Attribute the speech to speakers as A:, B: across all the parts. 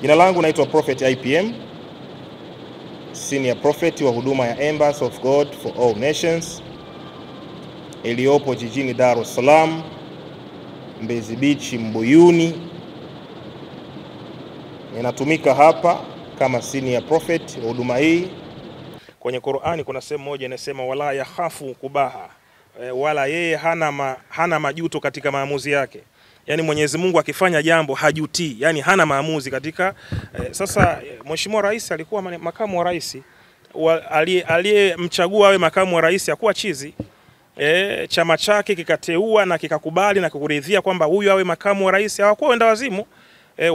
A: Jina langu naitwa Prophet IPM, Senior Prophet wa huduma ya Embassy of God for All Nations iliyopo jijini Dar es Salaam, Mbezi Beach, Mbuyuni. Ninatumika hapa kama Senior Prophet wa huduma hii. Kwenye Qur'ani kuna sehemu moja inasema wala yakhafu kubaha, wala yeye hana majuto katika maamuzi yake. Yani Mwenyezi Mungu akifanya jambo hajutii, yani hana maamuzi katika sasa Mheshimiwa Rais alikuwa makamu wa rais, aliyemchagua awe makamu wa rais hakuwa chizi. Chama chake kikateua na kikakubali na kukuridhia kwamba huyu awe makamu wa rais, hawakuwa wenda wazimu.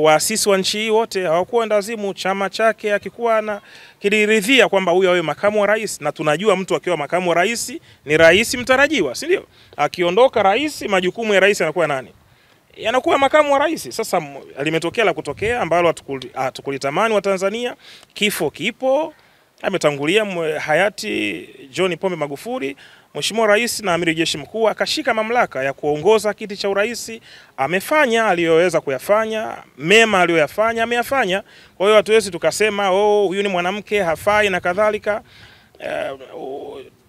A: Waasisi wa nchi hii wote hawakuwa wenda wazimu. Chama chake akikuwa na kiliridhia kwamba huyu awe makamu wa rais, na tunajua mtu akiwa makamu wa rais ni rais mtarajiwa, si ndio? Akiondoka rais, majukumu ya rais yanakuwa nani? Yanakuwa makamu wa rais. Sasa limetokea la kutokea ambalo hatukulitamani wa Tanzania. Kifo kipo, ametangulia hayati John Pombe Magufuli. Mheshimiwa Rais na Amiri Jeshi Mkuu akashika mamlaka ya kuongoza kiti cha urais. Amefanya aliyoweza kuyafanya, mema aliyoyafanya ameyafanya. Kwa hiyo hatuwezi tukasema huyu ni mwanamke hafai na kadhalika.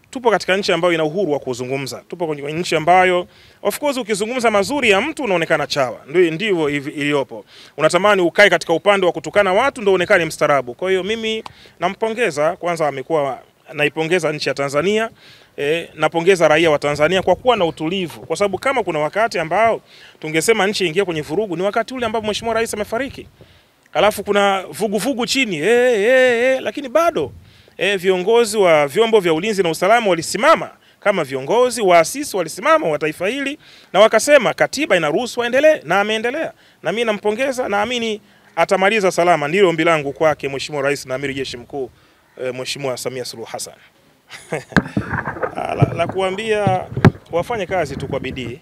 A: Tupo katika nchi ambayo ina uhuru wa kuzungumza. Tupo kwenye nchi ambayo of course ukizungumza mazuri ya mtu unaonekana chawa. Ndivyo iliyopo. Unatamani ukae katika upande wa kutukana watu ndio uonekane mstarabu. Kwa hiyo mimi nampongeza, kwanza amekuwa, naipongeza nchi ya Tanzania, napongeza raia wa Tanzania kwa kuwa na utulivu, kwa sababu kama kuna wakati ambao tungesema nchi ingia kwenye vurugu ni wakati ule ambapo Mheshimiwa Rais amefariki. Alafu kuna vuguvugu chini lakini bado viongozi wa vyombo vya ulinzi na usalama walisimama kama viongozi waasisi, walisimama wa taifa hili na wakasema katiba inaruhusu aendelee, na ameendelea. Na mimi nampongeza, naamini atamaliza salama. Ndilo ombi langu kwake Mheshimiwa Rais na Amiri Jeshi Mkuu Mheshimiwa Samia Suluhu Hassan. la kuambia wafanye kazi tu kwa bidii,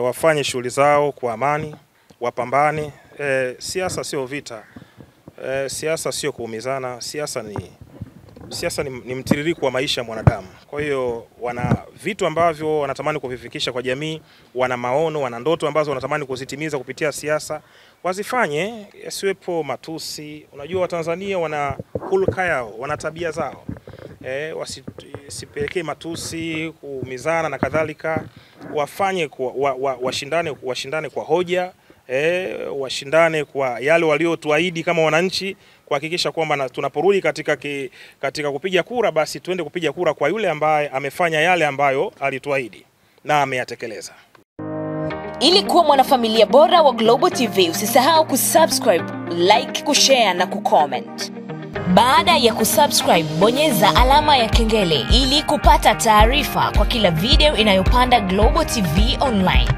A: wafanye shughuli zao kwa amani, wapambane. Siasa sio vita, siasa sio kuumizana, siasa ni mtiririko wa maisha ya mwanadamu. Kwa hiyo wana vitu ambavyo wanatamani kuvifikisha kwa jamii, wana maono, wana ndoto ambazo wanatamani kuzitimiza kupitia siasa. Wazifanye, yasiwepo matusi. Unajua Watanzania wana hulka yao, wana tabia zao. Wasipelekee matusi, kuumizana na kadhalika. Wafanye washindane kwa hoja, washindane kwa yale waliotuahidi kama wananchi, kuhakikisha kwamba tunaporudi katika kupiga kura, basi tuende kupiga kura kwa yule ambaye amefanya yale ambayo alituahidi na ameyatekeleza.
B: Ili kuwa mwanafamilia bora wa Global TV, usisahau kusubscribe, like, kushare na kucomment. Baada ya kusubscribe, bonyeza alama ya kengele ili kupata taarifa kwa kila video inayopanda Global TV Online.